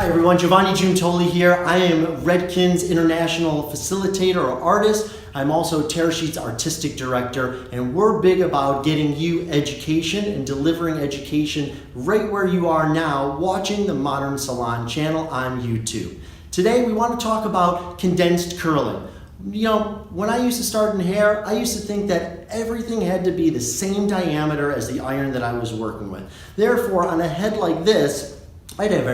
Hi everyone, Giovanni Giuntoli here. I am Redken's international facilitator or artist. I'm also Tearsheet's artistic director, and we're big about getting you education and delivering education right where you are now, watching the Modern Salon channel on YouTube. Today we want to talk about condensed curling. You know, when I used to start in hair, I used to think that everything had to be the same diameter as the iron that I was working with. Therefore, on a head like this, I'd have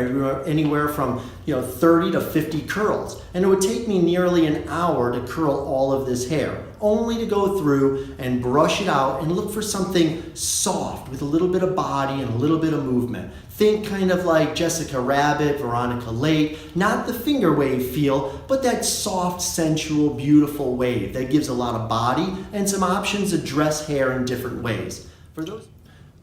anywhere from 30 to 50 curls, and it would take me nearly an hour to curl all of this hair, only to go through and brush it out and look for something soft with a little bit of body and a little bit of movement. Think kind of like Jessica Rabbit, Veronica Lake, not the finger wave feel, but that soft, sensual, beautiful wave that gives a lot of body and some options to dress hair in different ways.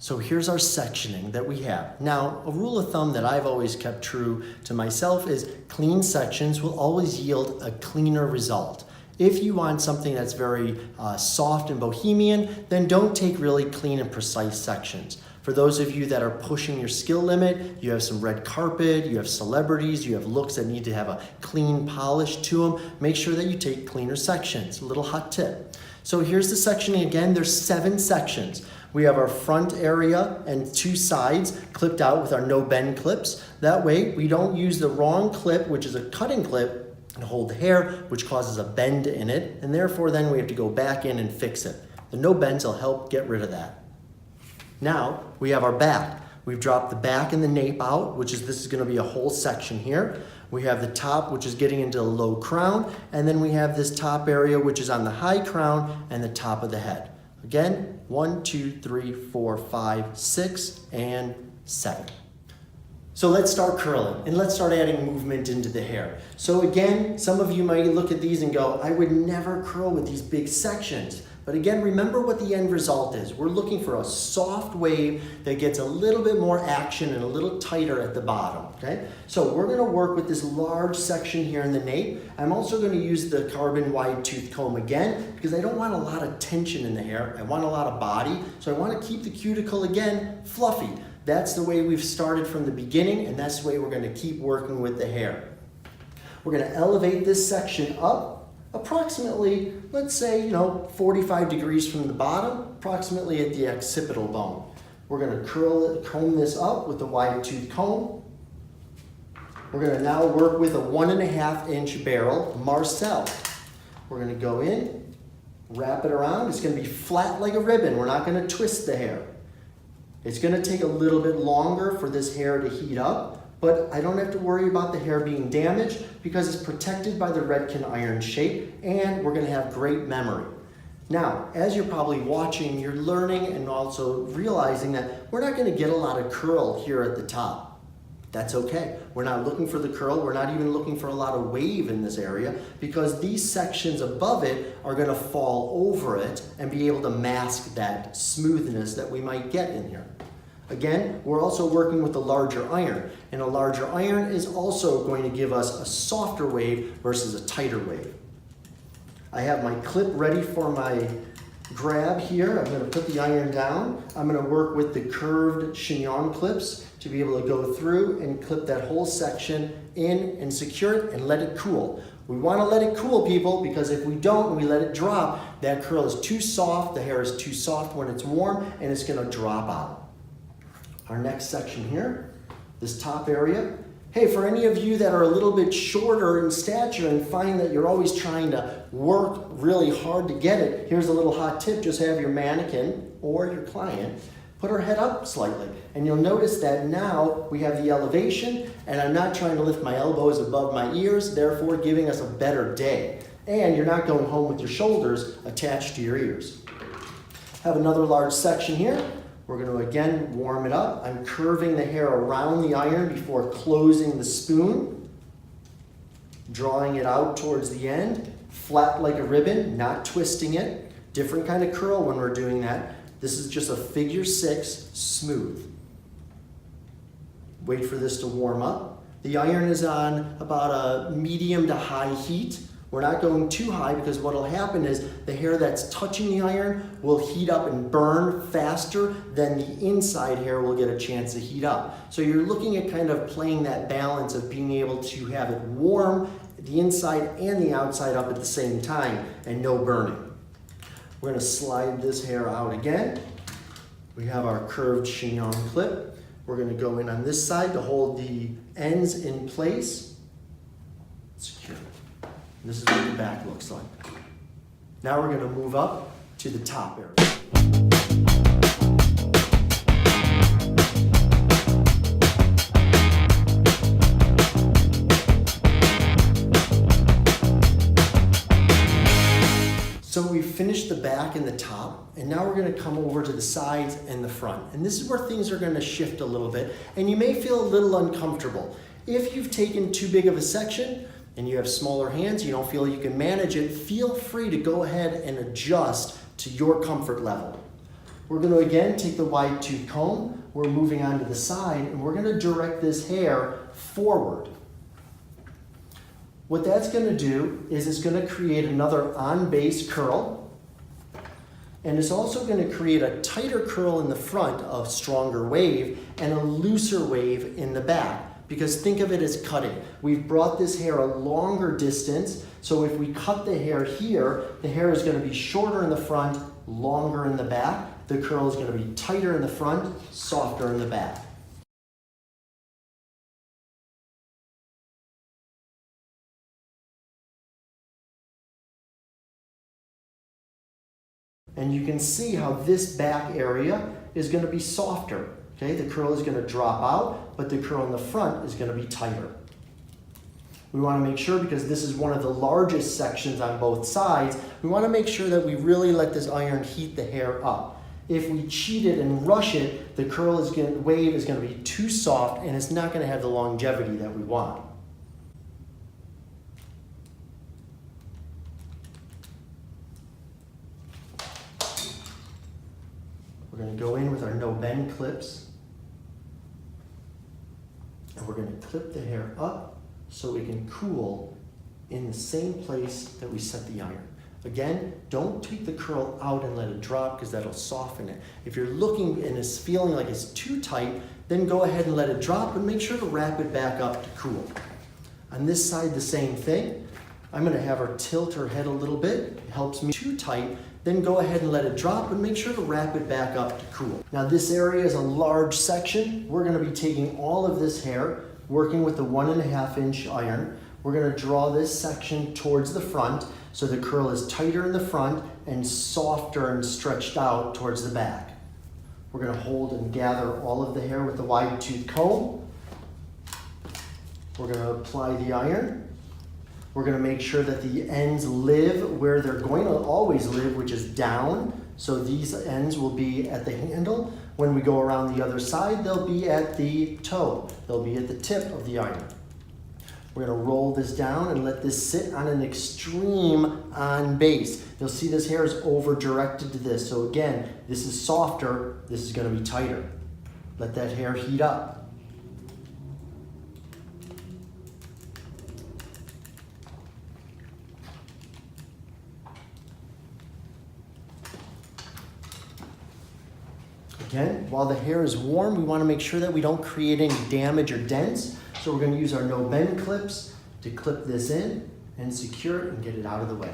So here's our sectioning that we have. Now, a rule of thumb that I've always kept true to myself is clean sections will always yield a cleaner result. If you want something that's very soft and bohemian, then don't take really clean and precise sections. For those of you that are pushing your skill limit, you have some red carpet, you have celebrities, you have looks that need to have a clean polish to them, make sure that you take cleaner sections. A little hot tip. So here's the sectioning again. There's 7 sections. We have our front area and 2 sides clipped out with our no bend clips. That way we don't use the wrong clip, which is a cutting clip, and hold the hair, which causes a bend in it, and therefore then we have to go back in and fix it. The no bends will help get rid of that. Now we have our back. We've dropped the back and the nape out, this is going to be a whole section here. We have the top, which is getting into the low crown, and then we have this top area, which is on the high crown and the top of the head. Again, 1, 2, 3, 4, 5, 6, and 7. So let's start curling and let's start adding movement into the hair. So again, some of you might look at these and go, I would never curl with these big sections. But again, remember what the end result is. We're looking for a soft wave that gets a little bit more action and a little tighter at the bottom, okay? So we're gonna work with this large section here in the nape. I'm also gonna use the carbon wide tooth comb again because I don't want a lot of tension in the hair. I want a lot of body, so I wanna keep the cuticle again fluffy. That's the way we've started from the beginning, and that's the way we're gonna keep working with the hair. We're gonna elevate this section up approximately, let's say, 45 degrees from the bottom, approximately at the occipital bone. We're gonna comb this up with the wide tooth comb. We're gonna now work with a 1.5 inch barrel Marcel. We're gonna go in, wrap it around. It's gonna be flat like a ribbon. We're not gonna twist the hair. It's gonna take a little bit longer for this hair to heat up, but I don't have to worry about the hair being damaged because it's protected by the Redken iron shape, and we're gonna have great memory. Now, as you're probably watching, you're learning and also realizing that we're not gonna get a lot of curl here at the top. That's okay. We're not looking for the curl. We're not even looking for a lot of wave in this area because these sections above it are gonna fall over it and be able to mask that smoothness that we might get in here. Again, we're also working with a larger iron, and a larger iron is also going to give us a softer wave versus a tighter wave. I have my clip ready for my grab here. I'm going to put the iron down. I'm going to work with the curved chignon clips to be able to go through and clip that whole section in and secure it and let it cool. We want to let it cool, people, because if we don't and we let it drop, that curl is too soft, the hair is too soft when it's warm, and it's going to drop out. Our next section here, this top area. Hey, for any of you that are a little bit shorter in stature and find that you're always trying to work really hard to get it, here's a little hot tip. Just have your mannequin or your client put her head up slightly. And you'll notice that now we have the elevation, and I'm not trying to lift my elbows above my ears, therefore giving us a better day. And you're not going home with your shoulders attached to your ears. Have another large section here. We're going to again warm it up. I'm curving the hair around the iron before closing the spoon, drawing it out towards the end, flat like a ribbon, not twisting it. Different kind of curl when we're doing that. This is just a figure 6, smooth. Wait for this to warm up. The iron is on about a medium to high heat. We're not going too high because what will happen is the hair that's touching the iron will heat up and burn faster than the inside hair will get a chance to heat up. So you're looking at kind of playing that balance of being able to have it warm, the inside and the outside up at the same time, and no burning. We're going to slide this hair out again. We have our curved chignon clip. We're going to go in on this side to hold the ends in place. Secure. This is what the back looks like. Now we're going to move up to the top area. So we finished the back and the top, and now we're going to come over to the sides and the front. And this is where things are going to shift a little bit, and you may feel a little uncomfortable. If you've taken too big of a section and you have smaller hands, you don't feel you can manage it, feel free to go ahead and adjust to your comfort level. We're going to again take the wide tooth comb, we're moving on to the side, and we're going to direct this hair forward. What that's going to do is it's going to create another on-base curl, and it's also going to create a tighter curl in the front, a stronger wave, and a looser wave in the back. Because think of it as cutting. We've brought this hair a longer distance, so if we cut the hair here, the hair is going to be shorter in the front, longer in the back. The curl is going to be tighter in the front, softer in the back. And you can see how this back area is going to be softer. Okay, the curl is going to drop out, but the curl in the front is going to be tighter. We want to make sure, because this is one of the largest sections on both sides, we want to make sure that we really let this iron heat the hair up. If we cheat it and rush it, the wave is going to be too soft and it's not going to have the longevity that we want. We're going to go in with our no bend clips, and we're going to clip the hair up so it can cool in the same place that we set the iron. Again, don't take the curl out and let it drop, because that'll soften it. If you're looking and it's feeling like it's too tight, then go ahead and let it drop, and make sure to wrap it back up to cool. On this side, the same thing. I'm going to have her tilt her head a little bit. It helps me too tight. Then go ahead and let it drop, and make sure to wrap it back up to cool. Now this area is a large section. We're going to be taking all of this hair, working with the 1.5 inch iron. We're going to draw this section towards the front so the curl is tighter in the front and softer and stretched out towards the back. We're going to hold and gather all of the hair with the wide tooth comb. We're going to apply the iron. We're going to make sure that the ends live where they're going to always live, which is down. So these ends will be at the handle. When we go around the other side, they'll be at the toe. They'll be at the tip of the iron. We're going to roll this down and let this sit on an extreme on base. You'll see this hair is over directed to this. So again, this is softer, this is going to be tighter. Let that hair heat up. Again, while the hair is warm, we want to make sure that we don't create any damage or dents. So we're going to use our no bend clips to clip this in and secure it and get it out of the way.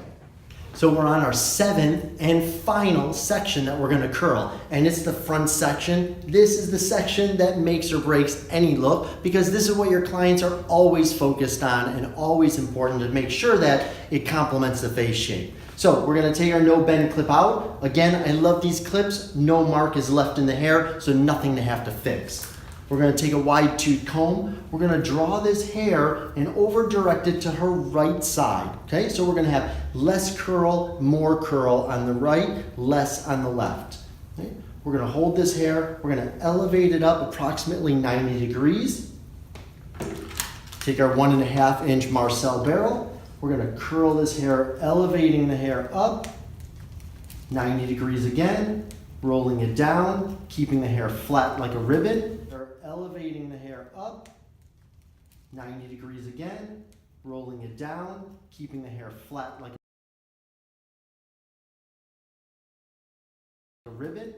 So we're on our 7th and final section that we're going to curl, and it's the front section. This is the section that makes or breaks any look, because this is what your clients are always focused on and always important to make sure that it complements the face shape. So we're going to take our no bend clip out. Again, I love these clips. No mark is left in the hair, so nothing to have to fix. We're going to take a wide tooth comb. We're going to draw this hair and over direct it to her right side. Okay, so we're going to have less curl, more curl on the right, less on the left. Okay? We're going to hold this hair. We're going to elevate it up approximately 90 degrees. Take our 1.5 inch Marcel barrel. We're going to curl this hair, elevating the hair up 90 degrees again, rolling it down, keeping the hair flat like a ribbon. Elevating the hair up 90 degrees again, rolling it down, keeping the hair flat like a ribbon.